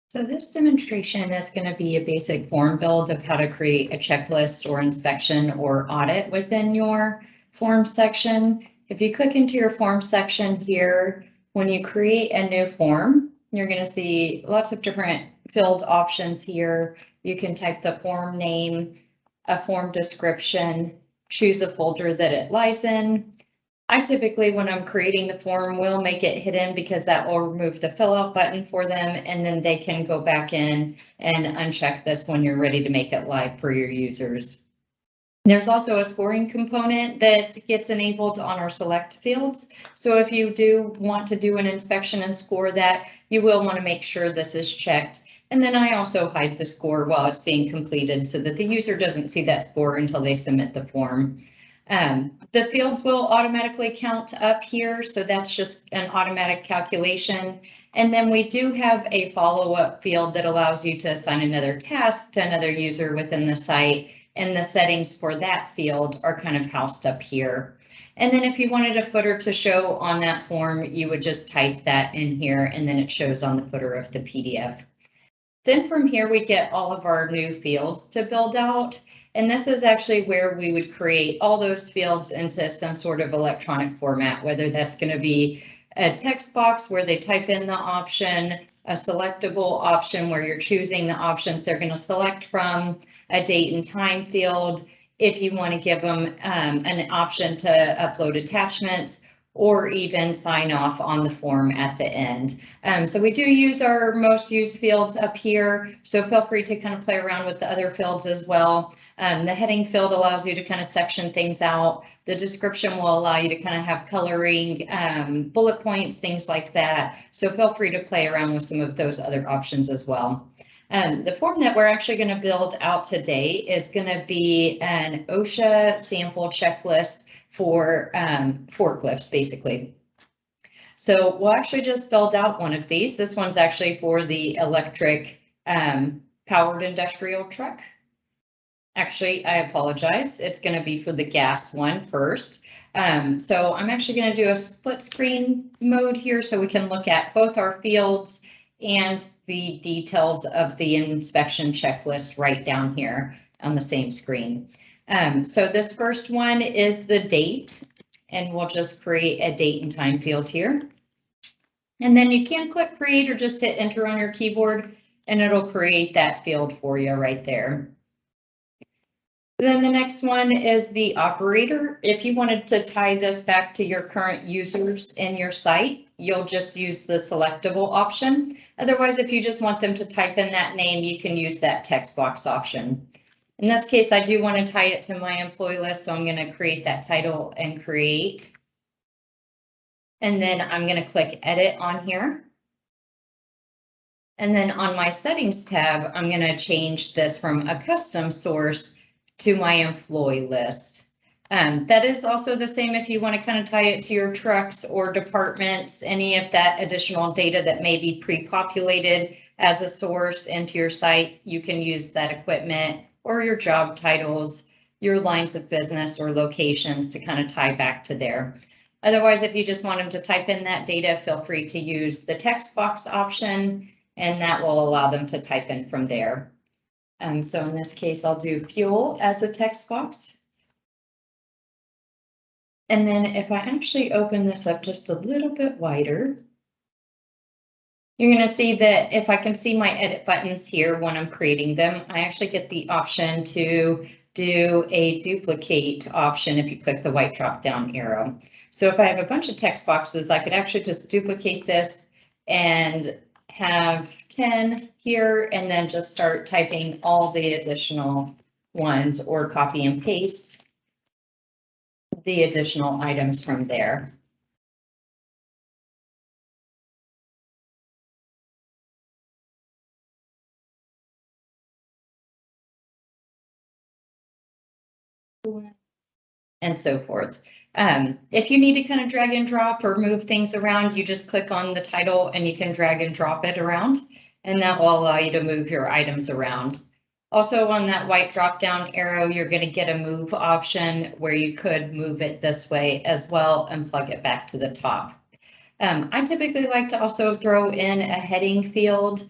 So this demonstration is going to be a basic form build of how to create a checklist or inspection or audit within your form section. If you click into your form section here, when you create a new form, you're going to see lots of different field options here. You can type the form name, a form description, choose a folder that it lies in. I typically, when I'm creating the form, will make it hidden because that will remove the fill out button for them, and then they can go back in and uncheck this when you're ready to make it live for your users. There's also a scoring component that gets enabled on our select fields. So if you do want to do an inspection and score that, you will want to make sure this is checked. And then I also hide the score while it's being completed so that the user doesn't see that score until they submit the form. The fields will automatically count up here, so that's just an automatic calculation. And then we do have a follow-up field that allows you to assign another task to another user within the site, and the settings for that field are kind of housed up here. And then if you wanted a footer to show on that form, you would just type that in here, and then it shows on the footer of the PDF. Then from here, we get all of our new fields to build out. And this is actually where we would create all those fields into some sort of electronic format, whether that's going to be a text box where they type in the option, a selectable option where you're choosing the options they're going to select from, a date and time field, if you want to give them an option to upload attachments, or even sign off on the form at the end. So we do use our most used fields up here, so feel free to kind of play around with the other fields as well. The heading field allows you to kind of section things out. The description will allow you to kind of have coloring, bullet points, things like that. So feel free to play around with some of those other options as well. The form that we're actually going to build out today is going to be an OSHA sample checklist for forklifts, basically. So we'll actually just build out one of these. This one's actually for the electric powered industrial truck. Actually, I apologize. It's going to be for the gas one first. So I'm actually going to do a split screen mode here so we can look at both our fields and the details of the inspection checklist right down here on the same screen. So this first one is the date, and we'll just create a date and time field here. And then you can click create or just hit enter on your keyboard, and it'll create that field for you right there. Then the next one is the operator. If you wanted to tie this back to your current users in your site, you'll just use the selectable option. Otherwise, if you just want them to type in that name, you can use that text box option. In this case, I do want to tie it to my employee list, so I'm going to create that title and create. And then I'm going to click edit on here. And then on my settings tab, I'm going to change this from a custom source to my employee list. That is also the same if you want to kind of tie it to your trucks or departments, any of that additional data that may be pre-populated as a source into your site. You can use that equipment or your job titles, your lines of business or locations to kind of tie back to there. Otherwise, if you just want them to type in that data, feel free to use the text box option, and that will allow them to type in from there. So in this case, I'll do fuel as a text box. And then if I actually open this up just a little bit wider, you're going to see that if I can see my edit buttons here when I'm creating them, I actually get the option to do a duplicate option if you click the white drop down arrow. So if I have a bunch of text boxes, I could actually just duplicate this and have 10 here and then just start typing all the additional ones, or copy and paste the additional items from there. And so forth. If you need to kind of drag and drop or move things around, you just click on the title and you can drag and drop it around, and that will allow you to move your items around. Also on that white drop down arrow, you're going to get a move option where you could move it this way as well and plug it back to the top. I typically like to also throw in a heading field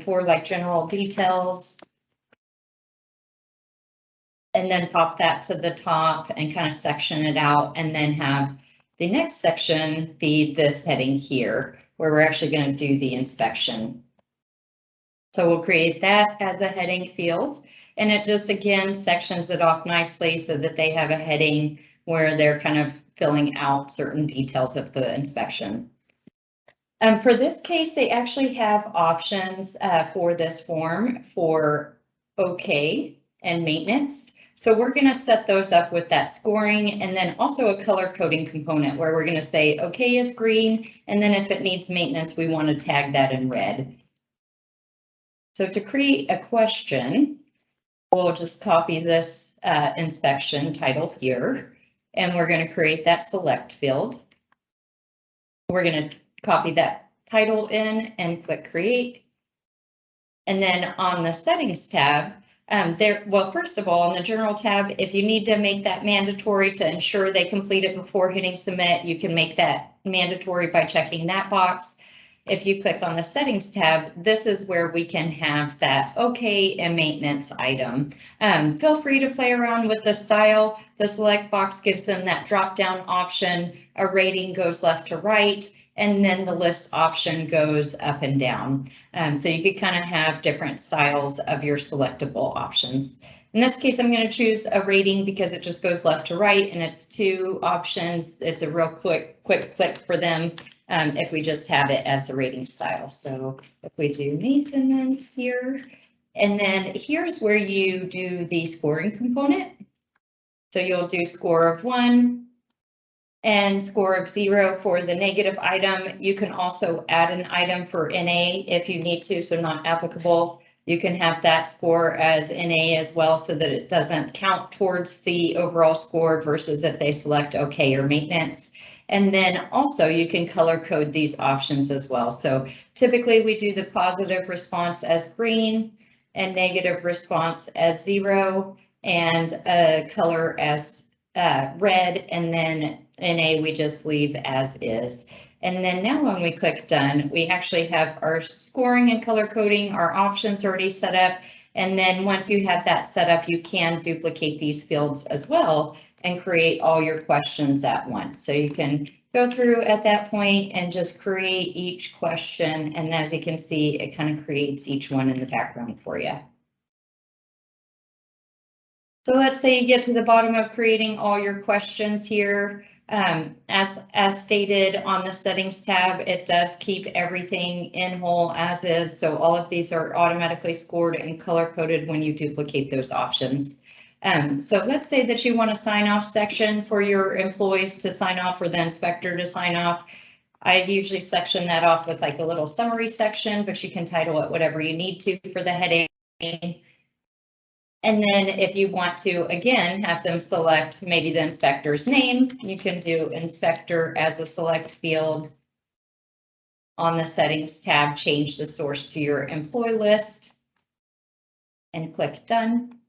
for like general details. And then pop that to the top and kind of section it out, and then have the next section be this heading here, where we're actually going to do the inspection. So we'll create that as a heading field, and it just again sections it off nicely so that they have a heading where they're kind of filling out certain details of the inspection. For this case, they actually have options for this form for OK and maintenance. So we're going to set those up with that scoring, and then also a color coding component where we're going to say OK is green, and then if it needs maintenance, we want to tag that in red. So to create a question, we'll just copy this inspection title here, and we're going to create that select field. We're going to copy that title in and click create. And then on the settings tab, well, first of all, on the general tab, if you need to make that mandatory to ensure they complete it before hitting submit, you can make that mandatory by checking that box. If you click on the settings tab, this is where we can have that OK and maintenance item. Feel free to play around with the style. The select box gives them that drop down option. A rating goes left to right, and then the list option goes up and down. So you could kind of have different styles of your selectable options. In this case, I'm going to choose a rating because it just goes left to right, and it's 2 options. It's a real quick click for them if we just have it as the rating style. So if we do maintenance here, and then here's where you do the scoring component. So you'll do score of 1. And score of 0 for the negative item. You can also add an item for NA if you need to, so not applicable. You can have that score as NA as well so that it doesn't count towards the overall score versus if they select OK or maintenance. And then also you can color code these options as well. So typically we do the positive response as green and negative response as 0 and a color as red, and then NA we just leave as is. And then now when we click done, we actually have our scoring and color coding, our options already set up. And then once you have that set up, you can duplicate these fields as well and create all your questions at once. So you can go through at that point and just create each question. And as you can see, it kind of creates each one in the background for you. So let's say you get to the bottom of creating all your questions here. As stated on the settings tab, it does keep everything in whole as is. So all of these are automatically scored and color coded when you duplicate those options. So let's say that you want a sign off section for your employees to sign off or the inspector to sign off. I usually section that off with like a little summary section, but you can title it whatever you need to for the heading. And then if you want to, again, have them select maybe the inspector's name, you can do inspector as a select field. On the settings tab, change the source to your employee list and click done.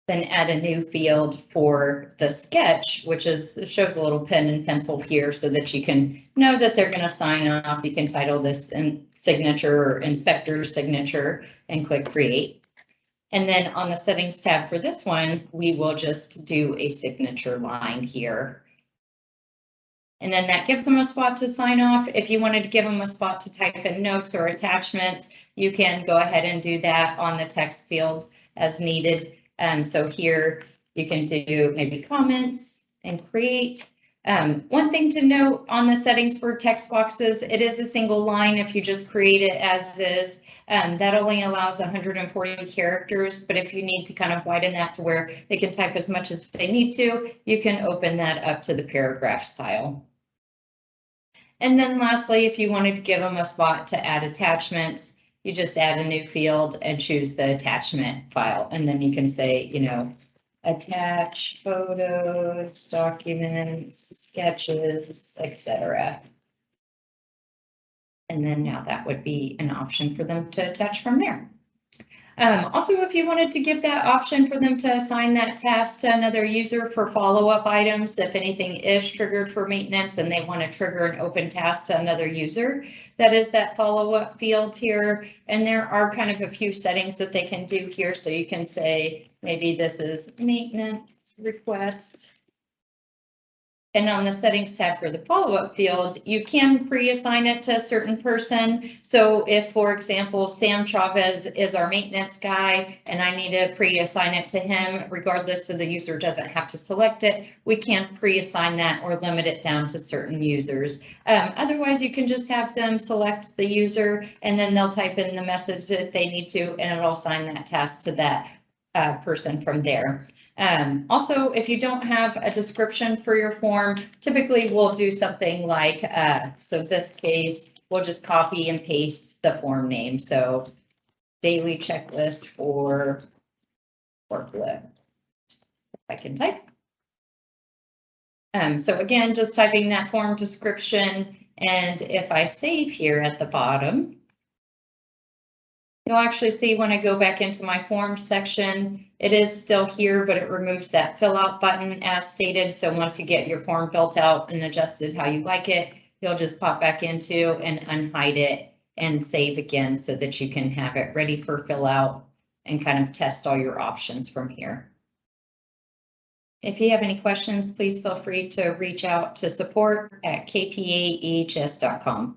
Then add a new field for the sketch, which shows a little pen and pencil here so that you can know that they're going to sign off. You can title this signature or inspector's signature and click create. And then on the settings tab for this one, we will just do a signature line here. And then that gives them a spot to sign off. If you wanted to give them a spot to type in notes or attachments, you can go ahead and do that on the text field as needed. So here you can do maybe comments and create. One thing to note on the settings for text boxes, it is a single line if you just create it as is. That only allows 140 characters, but if you need to kind of widen that to where they can type as much as they need to, you can open that up to the paragraph style. And then lastly, if you wanted to give them a spot to add attachments, you just add a new field and choose the attachment file. And then you can say, you know, attach photos, documents, sketches, etc. And then now that would be an option for them to attach from there. Also, if you wanted to give that option for them to assign that task to another user for follow-up items, if anything is triggered for maintenance and they want to trigger an open task to another user, that is that follow-up field here. And there are kind of a few settings that they can do here. So you can say, maybe this is maintenance request. And on the settings tab for the follow-up field, you can pre-assign it to a certain person. So if, for example, Sam Chavez is our maintenance guy and I need to pre-assign it to him, regardless of the user doesn't have to select it, we can pre-assign that or limit it down to certain users. Otherwise, you can just have them select the user and then they'll type in the message that they need to, and it'll assign that task to that person from there. Also, if you don't have a description for your form, typically we'll do something like, so this case, we'll just copy and paste the form name. So daily checklist for forklift, if I can type. So again, just typing that form description. And if I save here at the bottom, you'll actually see when I go back into my form section, it is still here, but it removes that fill out button as stated. So once you get your form filled out and adjusted how you like it, you'll just pop back into and unhide it and save again so that you can have it ready for fill out and kind of test all your options from here. If you have any questions, please feel free to reach out to support@kpaehs.com.